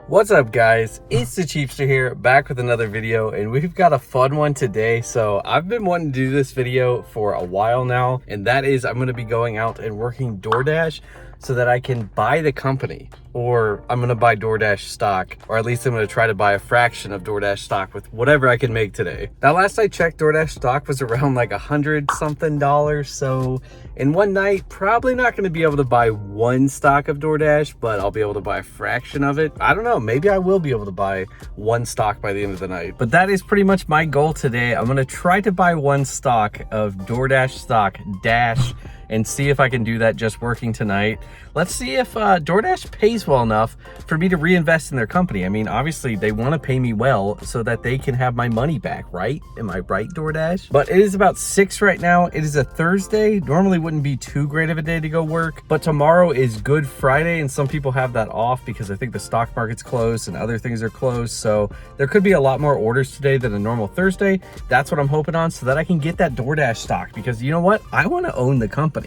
What's up, guys? It's the Cheapster here, back with another video, and we've got a fun one today. So I've been wanting to do this video for a while now, and that is I'm going to be going out and working DoorDash so that I can buy the company, or I'm going to buy DoorDash stock, or at least I'm going to try to buy a fraction of DoorDash stock with whatever I can make today. Now, last I checked, DoorDash stock was around like $100 something. So in one night, probably not going to be able to buy one stock of DoorDash, but I'll be able to buy a fraction of it. I don't know, maybe I will be able to buy one stock by the end of the night. But that is pretty much my goal today. I'm going to try to buy one stock of DoorDash stock dash and see if I can do that just working tonight. Let's see if DoorDash pays well enough for me to reinvest in their company. I mean, obviously they want to pay me well so that they can have my money back, right? Am I right, DoorDash? But it is about 6 right now. It is a Thursday. Normally wouldn't be too great of a day to go work, but tomorrow is Good Friday, and some people have that off because I think the stock market's closed and other things are closed. So there could be a lot more orders today than a normal Thursday. That's what I'm hoping on, so that I can get that DoorDash stock, because you know what? I want to own the company.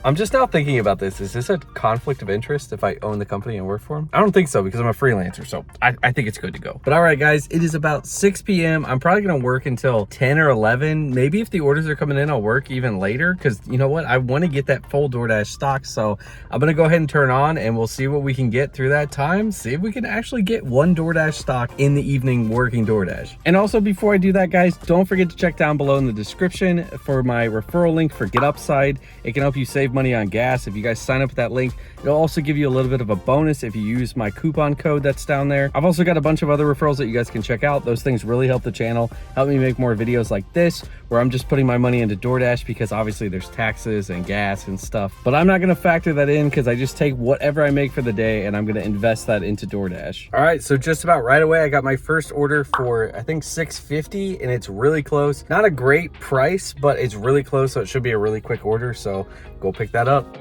I'm just now thinking about this. Is this a conflict of interest if I own the company and work for them? I don't think so, because I'm a freelancer, so I think it's good to go. But all right, guys, it is about 6 p.m. I'm probably going to work until 10 or 11. Maybe if the orders are coming in, I'll work even later, because you know what? I want to get that full DoorDash stock, so I'm going to go ahead and turn on, and we'll see what we can get through that time. See if we can actually get one DoorDash stock in the evening working DoorDash. And also, before I do that, guys, don't forget to check down below in the description for my referral link for Get Upside. It can help you save money on gas. If you guys sign up with that link, it'll also give you a little bit of a bonus if you use my coupon code that's down there. I've also got a bunch of other referrals that you guys can check out. Those things really help the channel, help me make more videos like this, where I'm just putting my money into DoorDash, because obviously there's taxes and gas and stuff, but I'm not going to factor that in, because I just take whatever I make for the day and I'm going to invest that into DoorDash. All right, so just about right away, I got my first order for I think $6.50, and it's really close. Not a great price, but it's really close, so it should be a really quick order. So go pick that up.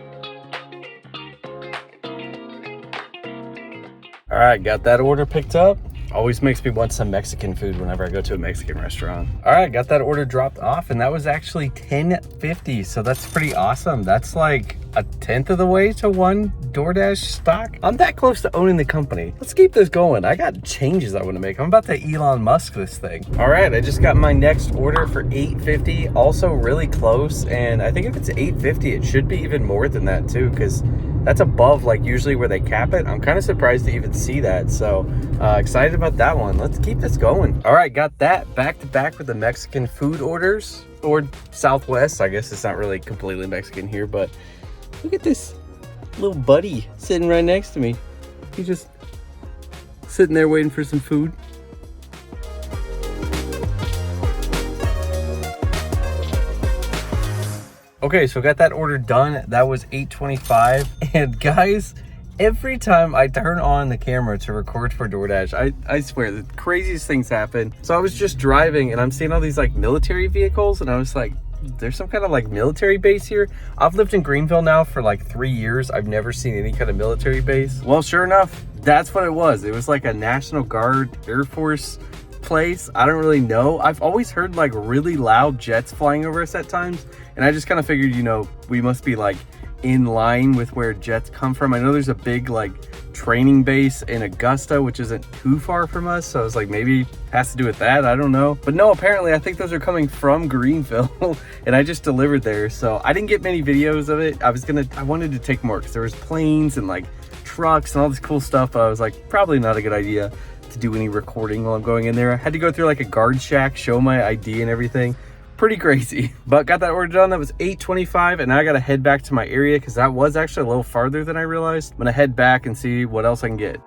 All right, got that order picked up. Always makes me want some Mexican food whenever I go to a Mexican restaurant. All right, got that order dropped off, and that was actually $10.50. So that's pretty awesome. That's like a 1/10 of the way to one DoorDash stock. I'm that close to owning the company. Let's keep this going. I got changes I want to make. I'm about to Elon Musk this thing. All right, I just got my next order for $8.50. Also really close, and I think if it's $8.50, it should be even more than that too, because that's above like usually where they cap it. I'm kind of surprised to even see that. So excited about that one. Let's keep this going. All right, got that back to back with the Mexican food orders, or Southwest. I guess it's not really completely Mexican here, but look at this little buddy sitting right next to me. He's just sitting there waiting for some food. Okay, so got that order done. That was $8.25. And guys, every time I turn on the camera to record for DoorDash, I swear the craziest things happen. So I was just driving and I'm seeing all these like military vehicles, and I was like, there's some kind of like military base here. I've lived in Greenville now for like 3 years. I've never seen any kind of military base. Well, sure enough, that's what it was. It was like a National Guard Air Force place. I don't really know. I've always heard like really loud jets flying over us at times, and I just kind of figured, you know, we must be like in line with where jets come from. I know there's a big like training base in Augusta, which isn't too far from us, so I was like, maybe it has to do with that. I don't know, but no, apparently I think those are coming from Greenville and I just delivered there, so I didn't get many videos of it. I wanted to take more because there was planes and like trucks and all this cool stuff, but I was like, probably not a good idea to do any recording while I'm going in there. I had to go through like a guard shack, show my ID and everything. Pretty crazy, but got that order done. That was $8.25, and now I gotta head back to my area because that was actually a little farther than I realized. I'm gonna head back and see what else I can get.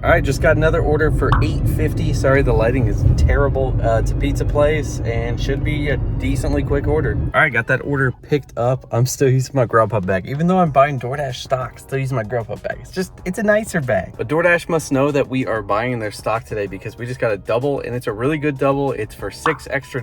All right, just got another order for $8.50. Sorry, the lighting is terrible. It's a pizza place and should be a decently quick order. All right, got that order picked up. I'm still using my Grubhub bag. Even though I'm buying DoorDash stock, still using my Grubhub bag. It's a nicer bag. But DoorDash must know that we are buying their stock today, because we just got a double, and it's a really good double. It's for $6 extra,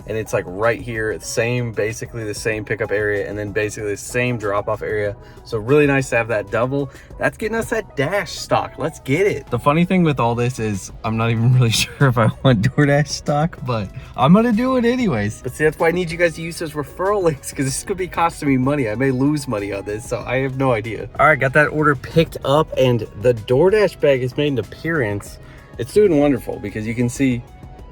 and it's like right here. It's basically the same pickup area, and then basically the same drop-off area. So really nice to have that double. That's getting us that Dash stock. Let's get get it. The funny thing with all this is I'm not even really sure if I want DoorDash stock, but I'm gonna do it anyways. But see, that's why I need you guys to use those referral links, because this is gonna be costing me money. I may lose money on this, so I have no idea. All right, got that order picked up, and the DoorDash bag has made an appearance. It's doing wonderful because you can see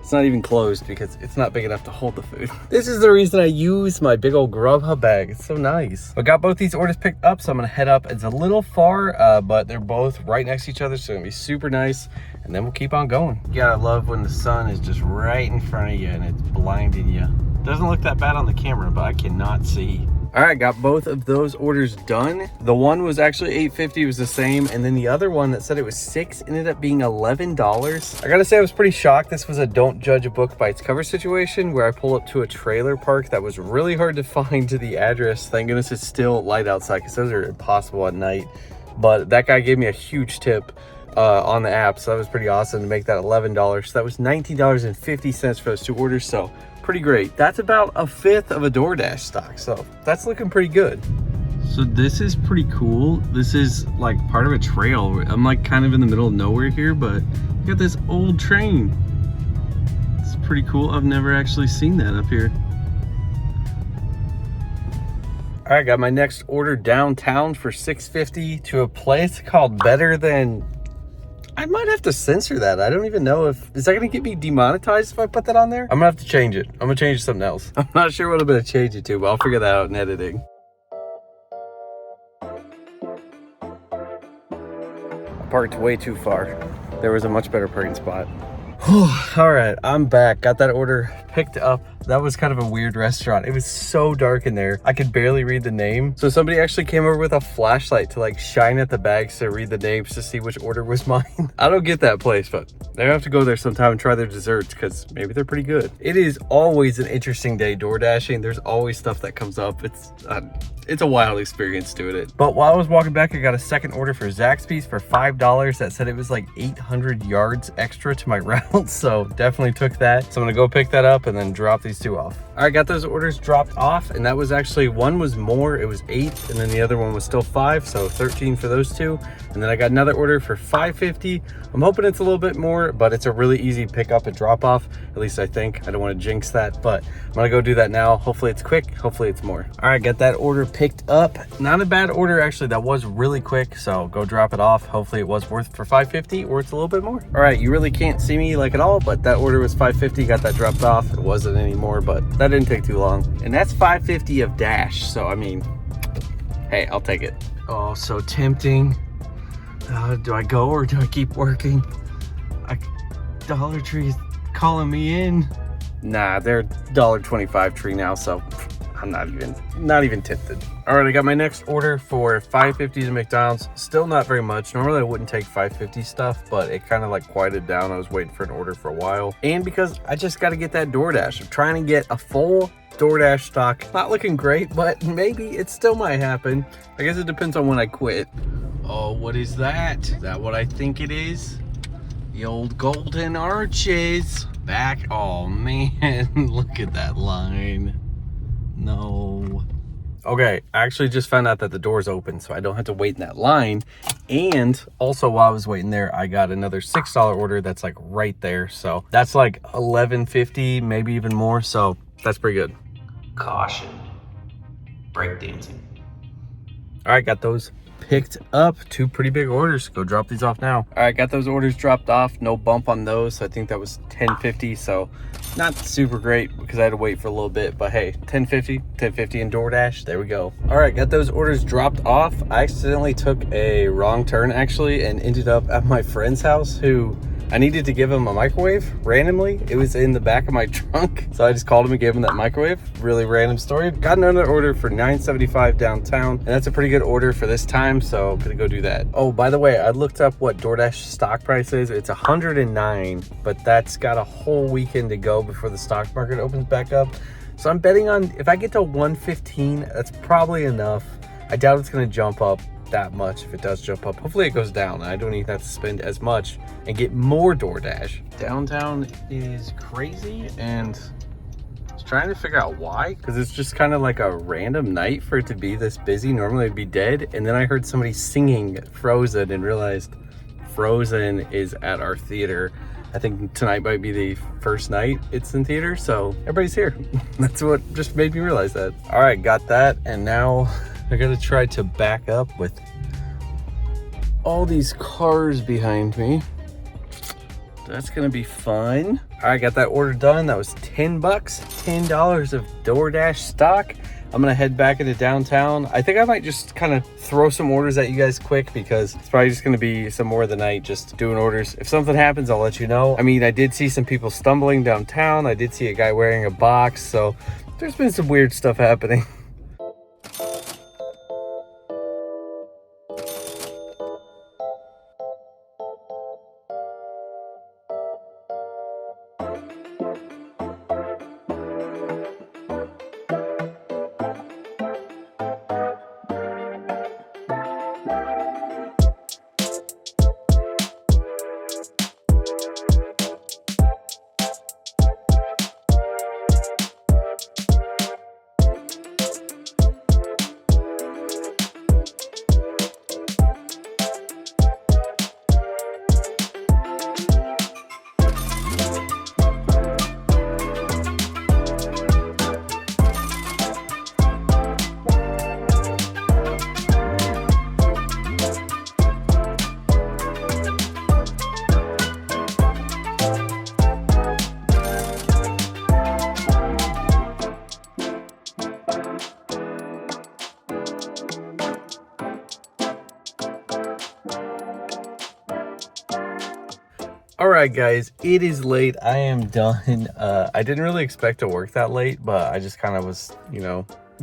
it's not even closed because it's not big enough to hold the food. This is the reason I use my big old Grubhub bag. It's so nice. I got both these orders picked up, so I'm gonna head up. It's a little far, but they're both right next to each other, so it's gonna be super nice. And then we'll keep on going. You gotta love when the sun is just right in front of you and it's blinding you. Doesn't look that bad on the camera, but I cannot see. All right, got both of those orders done. The one was actually $8.50, was the same. And then the other one that said it was $6 ended up being $11. I gotta say, I was pretty shocked. This was a don't judge a book by its cover situation where I pull up to a trailer park that was really hard to find to the address. Thank goodness it's still light outside because those are impossible at night. But that guy gave me a huge tip on the app, so that was pretty awesome to make that $11. So that was $19.50 for those two orders. So pretty great. That's about a fifth of a DoorDash stock, so that's looking pretty good. So this is pretty cool. This is like part of a trail. I'm like kind of in the middle of nowhere here, but you got this old train. It's pretty cool. I've never actually seen that up here. All right, got my next order downtown for $6.50 to a place called Better Than. I might have to censor that. I don't even know if, is that gonna get me demonetized if I put that on there? I'm gonna have to change it. I'm gonna change it to something else. I'm not sure what I'm gonna change it to, but I'll figure that out in editing. I parked way too far. There was a much better parking spot. All right, I'm back. Got that order picked up. That was kind of a weird restaurant. It was so dark in there. I could barely read the name. So somebody actually came over with a flashlight to like shine at the bags to read the names to see which order was mine. I don't get that place, but I have to go there sometime and try their desserts because maybe they're pretty good. It is always an interesting day door dashing. There's always stuff that comes up. It's a wild experience doing it. But while I was walking back, I got a second order for Zaxby's for $5 that said it was like 800 yards extra to my route. So definitely took that. So I'm gonna go pick that up and then drop these two off. All right, got those orders dropped off, and that was actually, one was more, it was 8, and then the other one was still 5, so 13 for those two. And then I got another order for $5.50. I'm hoping it's a little bit more, but it's a really easy pick up and drop off. At least I think. I don't want to jinx that, but I'm gonna go do that now. Hopefully it's quick, hopefully it's more. All right, got that order picked up. Not a bad order, actually. That was really quick, so go drop it off. Hopefully it was worth for $5.50 or it's a little bit more. All right, you really can't see me like at all, but that order was $5.50. Got that dropped off. It wasn't anymore, but that didn't take too long. And that's $5.50 of Dash, so I mean, hey, I'll take it. Oh, so tempting. Do I go or do I keep working? Dollar Tree is calling me in. Nah, they're $1.25 tree now, so I'm not even tempted. All right, I got my next order for $5.50 at McDonald's. Still not very much. Normally I wouldn't take $5.50 stuff, but it kind of like quieted down. I was waiting for an order for a while. And because I just got to get that DoorDash. I'm trying to get a full DoorDash stock. Not looking great, but maybe it still might happen. I guess it depends on when I quit. Oh, what is that? Is that what I think it is? The old golden arches. Back. Oh man, look at that line. No. Okay, I actually just found out that the door's open, so I don't have to wait in that line. And also while I was waiting there, I got another $6 order that's like right there. So that's like $11.50, maybe even more. So that's pretty good. Caution. Breakdancing. All right, got those picked up. Two pretty big orders. Go drop these off now. All right, got those orders dropped off. No bump on those. I think that was $10.50, so not super great because I had to wait for a little bit, but hey, $10.50 in DoorDash. There we go. All right, got those orders dropped off. I accidentally took a wrong turn actually and ended up at my friend's house who I needed to give him a microwave randomly. It was in the back of my trunk. So I just called him and gave him that microwave. Really random story. Got another order for $9.75 downtown. And that's a pretty good order for this time. So I'm gonna go do that. Oh, by the way, I looked up what DoorDash stock price is. It's $109, but that's got a whole weekend to go before the stock market opens back up. So I'm betting on, if I get to 115, that's probably enough. I doubt it's gonna jump up that much. If it does jump up, hopefully it goes down. I don't even have to spend as much and get more DoorDash. Downtown is crazy, and I was trying to figure out why, because it's just kind of like a random night for it to be this busy. Normally it'd be dead, and then I heard somebody singing Frozen and realized Frozen is at our theater. I think tonight might be the first night it's in theater, so everybody's here. That's what just made me realize that. All right, got that, and now I gotta try to back up with all these cars behind me. That's gonna be fun. All right, got that order done. That was 10 bucks, $10 of DoorDash stock. I'm gonna head back into downtown. I think I might just kind of throw some orders at you guys quick because it's probably just gonna be some more of the night just doing orders. If something happens, I'll let you know. I mean, I did see some people stumbling downtown. I did see a guy wearing a box. So there's been some weird stuff happening. All right, guys, it is late. I am done. I didn't really expect to work that late, but I just kind of was,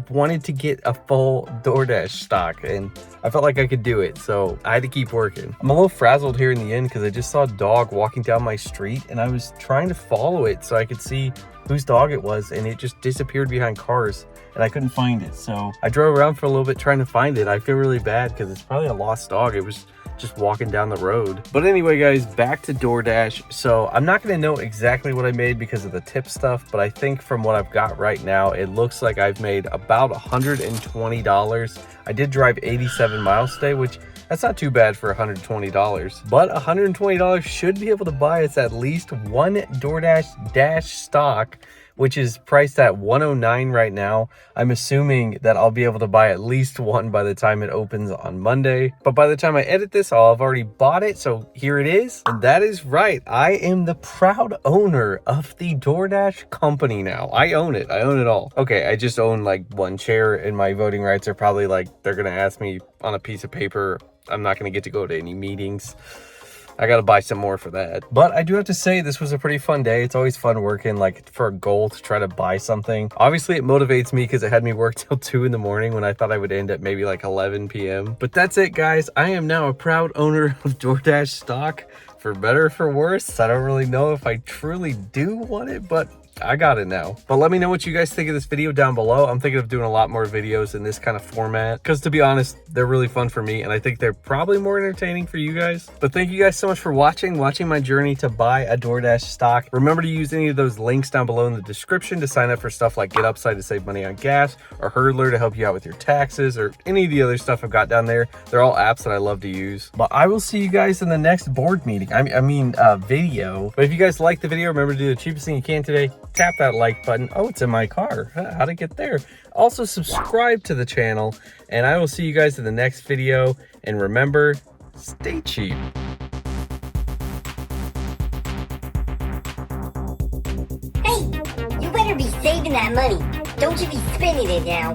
wanted to get a full DoorDash stock, and I felt like I could do it, so I had to keep working. I'm a little frazzled here in the end because I just saw a dog walking down my street, and I was trying to follow it so I could see whose dog it was, and it just disappeared behind cars, and I couldn't find it. So I drove around for a little bit trying to find it. I feel really bad because it's probably a lost dog. It was just walking down the road. But anyway, guys, back to DoorDash. So I'm not gonna know exactly what I made because of the tip stuff, but I think from what I've got right now, it looks like I've made about $120. I did drive 87 miles today, which that's not too bad for $120, but $120 should be able to buy us at least one DoorDash Dash stock, which is priced at $109 right now. I'm assuming that I'll be able to buy at least one by the time it opens on Monday. But by the time I edit this, I'll have already bought it. So here it is. And that is right. I am the proud owner of the DoorDash company now. I own it. I own it all. Okay, I just own like one chair, and my voting rights are probably like, they're gonna ask me on a piece of paper. I'm not gonna get to go to any meetings. I gotta buy some more for that. But I do have to say, this was a pretty fun day. It's always fun working like for a goal to try to buy something. Obviously it motivates me because it had me work till 2 in the morning when I thought I would end at maybe like 11 p.m. But that's it, guys. I am now a proud owner of DoorDash stock, for better or for worse. I don't really know if I truly do want it, but I got it now. But let me know what you guys think of this video down below. I'm thinking of doing a lot more videos in this kind of format because, to be honest, they're really fun for me, and I think they're probably more entertaining for you guys. But thank you guys so much for watching my journey to buy a DoorDash stock. Remember to use any of those links down below in the description to sign up for stuff like Get Upside to save money on gas, or Hurdler to help you out with your taxes, or any of the other stuff I've got down there. They're all apps that I love to use. But I will see you guys in the next board meeting. I mean video. But if you guys like the video, remember to do the cheapest thing you can today. Tap that like button. Oh, it's in my car. How'd it get there? Also subscribe to the channel, and I will see you guys in the next video. And remember, stay cheap. Hey, you better be saving that money. Don't you be spending it now.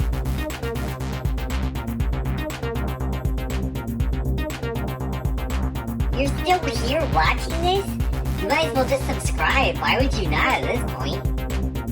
You're still here watching this? You might as well just subscribe. Why would you not at this point?